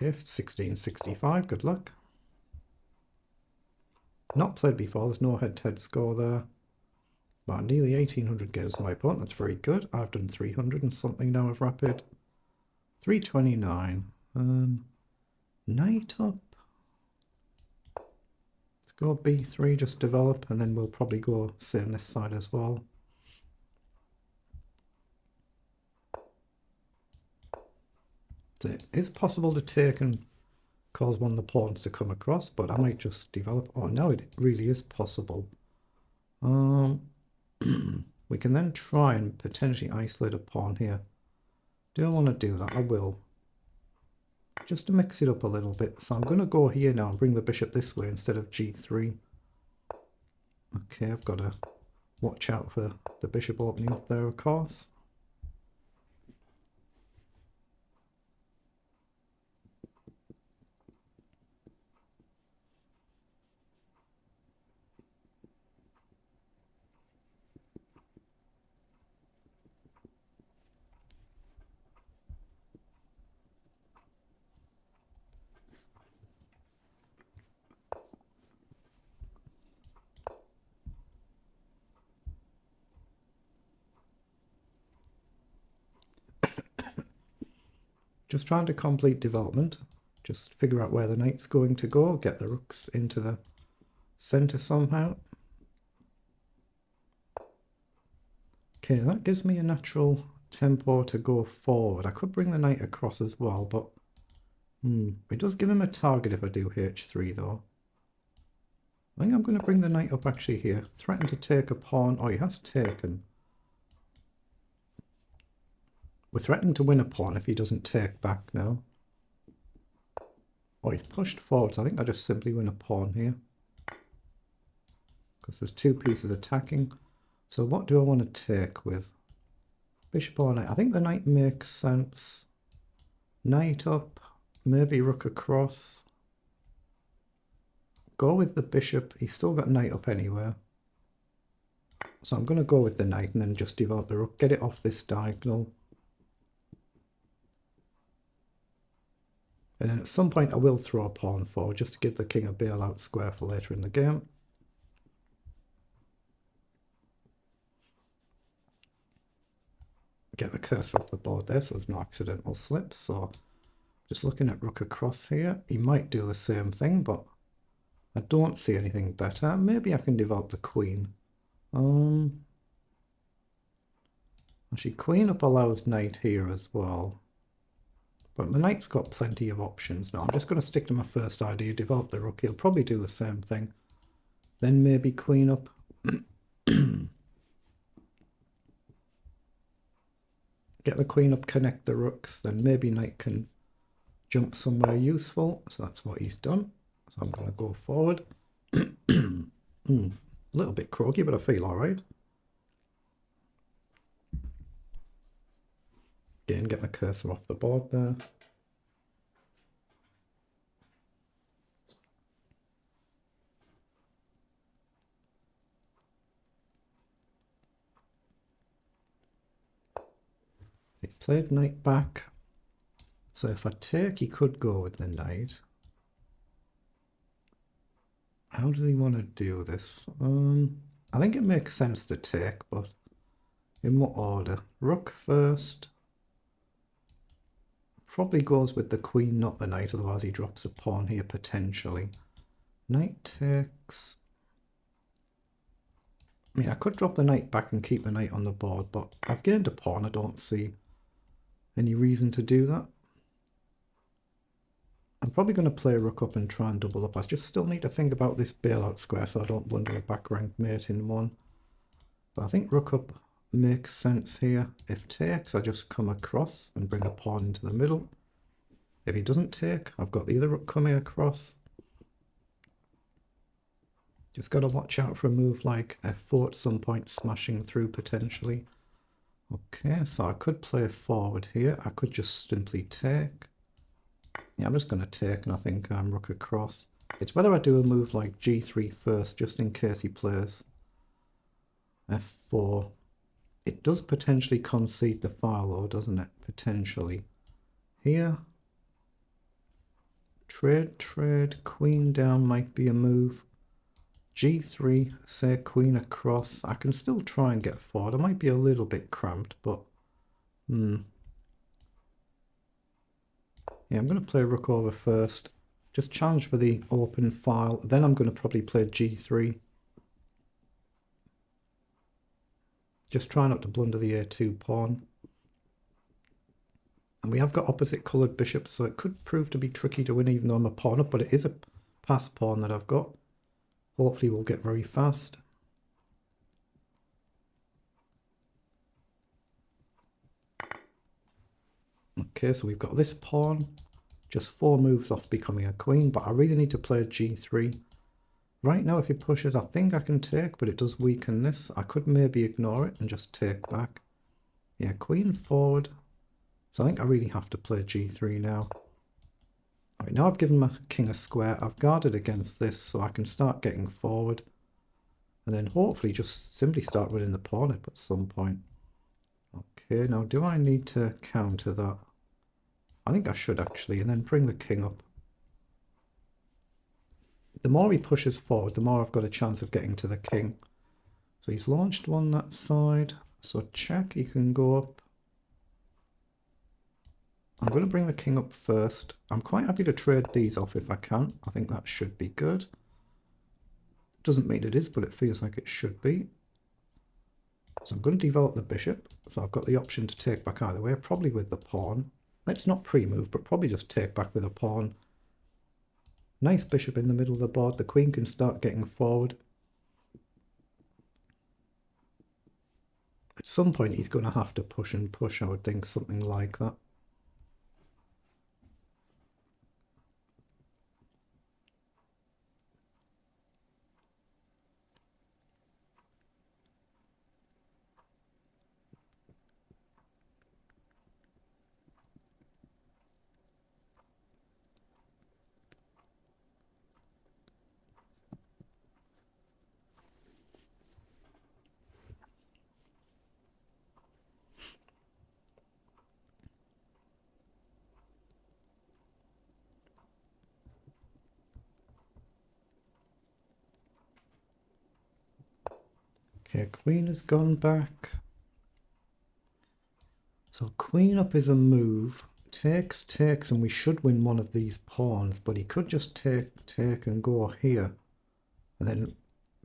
Okay, 1665, good luck. Not played before, there's no head-to-head score there. But nearly 1800 games for my opponent, that's very good. I've done 300 and something now of rapid. 329. Knight up. Let's go b3, just develop, and then we'll probably go same this side as well. So it is possible to take and cause one of the pawns to come across, but I might just develop. Oh, no, it really is possible. We can then try and potentially isolate a pawn here. Do I want to do that? I will. Just to mix it up a little bit. So I'm going to go here now and bring the bishop this way instead of g3. Okay, I've got to watch out for the bishop opening up there, of course. Just trying to complete development. Just figure out where the knight's going to go. Get the rooks into the center somehow. Okay, that gives me a natural tempo to go forward. I could bring the knight across as well, but it does give him a target if I do h3 though. I think I'm going to bring the knight up actually here. Threaten to take a pawn. Oh, he has taken. We're threatening to win a pawn if he doesn't take back now. Oh, he's pushed forward, so I think I just simply win a pawn here. Because there's two pieces attacking. So what do I want to take with? Bishop or knight? I think the knight makes sense. Knight up, maybe rook across. Go with the bishop. He's still got knight up anywhere. So I'm going to go with the knight and then just develop the rook. Get it off this diagonal. And then at some point I will throw a pawn forward just to give the king a bailout square for later in the game. Get the cursor off the board there so there's no accidental slips. So just looking at rook across here, he might do the same thing, but I don't see anything better. Maybe I can develop the queen. Actually, queen up allows knight here as well. But my knight's got plenty of options now. I'm just going to stick to my first idea, develop the rook. He'll probably do the same thing. Then maybe queen up. Get the queen up, connect the rooks. Then maybe knight can jump somewhere useful. So that's what he's done. So I'm going to go forward. A little bit croaky, but I feel all right. Again, get the cursor off the board there. He's played knight back. So if I take, he could go with the knight. How does he want to do this? I think it makes sense to take, but in what order? Rook first. Probably goes with the queen, not the knight, otherwise he drops a pawn here potentially. Knight takes. I mean, I could drop the knight back and keep the knight on the board, but I've gained a pawn. I don't see any reason to do that. I'm probably going to play rook up and try and double up. I just still need to think about this bailout square so I don't blunder a back rank mate in one. But I think rook up makes sense here. If takes, I just come across and bring a pawn into the middle. If he doesn't take, I've got the other rook coming across. Just got to watch out for a move like f4 at some point, smashing through potentially. Okay, so I could play forward here. I could just simply take. Yeah, I'm just going to take, and I think rook across. It's whether I do a move like g3 first, just in case he plays f4. It does potentially concede the file though, doesn't it? Potentially. Here. Trade, queen down might be a move. G3, say queen across. I can still try and get forward. I might be a little bit cramped, but yeah, I'm going to play rook over first. Just challenge for the open file. Then I'm going to probably play G3. Just try not to blunder the A2 pawn. And we have got opposite coloured bishops, so it could prove to be tricky to win even though I'm a pawn up, but it is a pass pawn that I've got. Hopefully we'll get very fast. Okay, so we've got this pawn, just 4 moves off becoming a queen, but I really need to play G3. Right now if he pushes, I think I can take, but it does weaken this. I could maybe ignore it and just take back. Yeah, queen forward. So I think I really have to play G3 now. Right, now I've given my king a square. I've guarded against this so I can start getting forward. And then hopefully just simply start winning the pawn up at some point. Okay, now do I need to counter that? I think I should actually, and then bring the king up. The more he pushes forward, the more I've got a chance of getting to the king. So he's launched one that side. So check, he can go up. I'm going to bring the king up first. I'm quite happy to trade these off if I can. I think that should be good. Doesn't mean it is, but it feels like it should be. So I'm going to develop the bishop. So I've got the option to take back either way, probably with the pawn. Let's not pre-move, but probably just take back with a pawn. Nice bishop in the middle of the board. The queen can start getting forward. At some point he's going to have to push and push, I would think, something like that. Okay, queen has gone back. So queen up is a move. Takes, and we should win one of these pawns, but he could just take and go here and then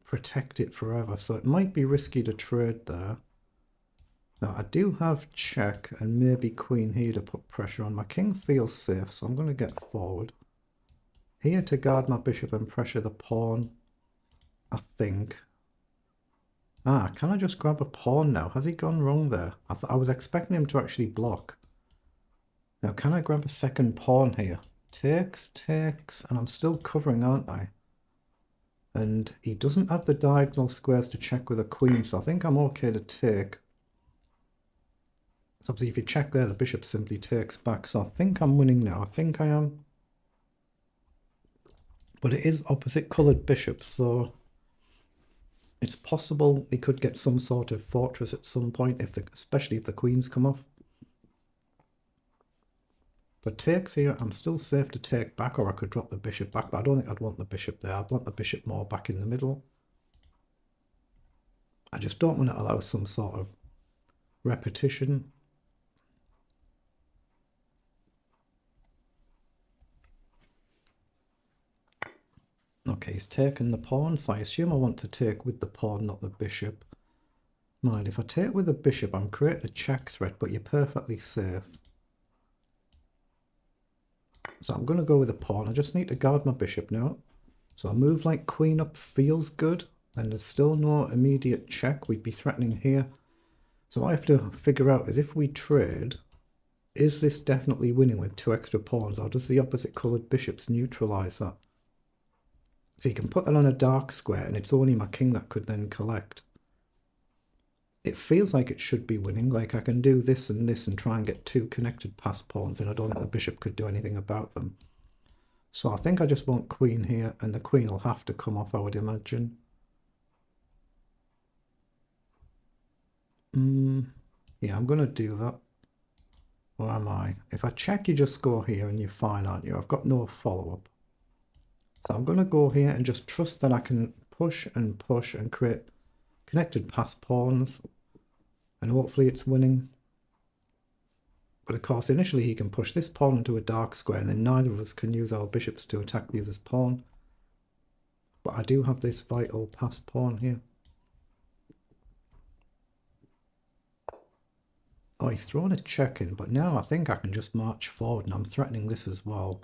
protect it forever. So it might be risky to trade there. Now I do have check and maybe queen here to put pressure on. My king feels safe, so I'm going to get forward. Here to guard my bishop and pressure the pawn, I think. Ah, can I just grab a pawn now? Has he gone wrong there? I was expecting him to actually block. Now, can I grab a second pawn here? Takes, and I'm still covering, aren't I? And he doesn't have the diagonal squares to check with a queen, so I think I'm okay to take. So obviously if you check there, the bishop simply takes back. So I think I'm winning now. I think I am. But it is opposite coloured bishops, so it's possible we could get some sort of fortress at some point, especially if the queens come off. But takes here, I'm still safe to take back, or I could drop the bishop back, but I don't think I'd want the bishop there. I'd want the bishop more back in the middle. I just don't want to allow some sort of repetition. Okay, he's taken the pawn, so I assume I want to take with the pawn, not the bishop. Mind, if I take with the bishop, I'm creating a check threat, but you're perfectly safe. So I'm going to go with a pawn. I just need to guard my bishop now. So a move like queen up feels good, and there's still no immediate check. We'd be threatening here. So what I have to figure out is if we trade, is this definitely winning with 2 extra pawns, or does the opposite coloured bishops neutralise that? So you can put that on a dark square, and it's only my king that could then collect. It feels like it should be winning, like I can do this and try and get 2 connected pass pawns, and I don't think the bishop could do anything about them. So I think I just want queen here, and the queen will have to come off, I would imagine. Yeah, I'm going to do that. Where am I? If I check, you just go here and you're fine, aren't you? I've got no follow-up. So I'm going to go here and just trust that I can push and create connected pass pawns. And hopefully it's winning. But of course, initially he can push this pawn into a dark square, and then neither of us can use our bishops to attack the other's pawn. But I do have this vital pass pawn here. Oh, he's thrown a check in, but now I think I can just march forward, and I'm threatening this as well.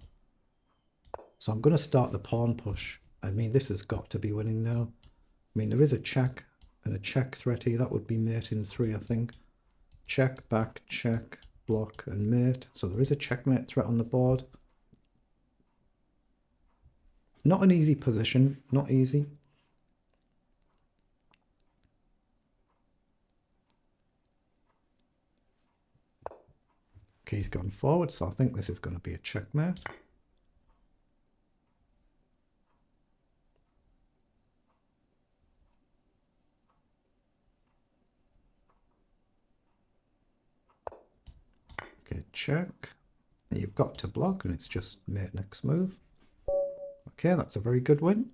So I'm going to start the pawn push. I mean, this has got to be winning now. I mean, there is a check and a check threat here. That would be mate in 3, I think. Check, back, check, block, and mate. So there is a checkmate threat on the board. Not an easy position, not easy. Okay, he's gone forward, so I think this is going to be a checkmate. Okay, check. And you've got to block, and it's just mate next move. Okay, that's a very good win.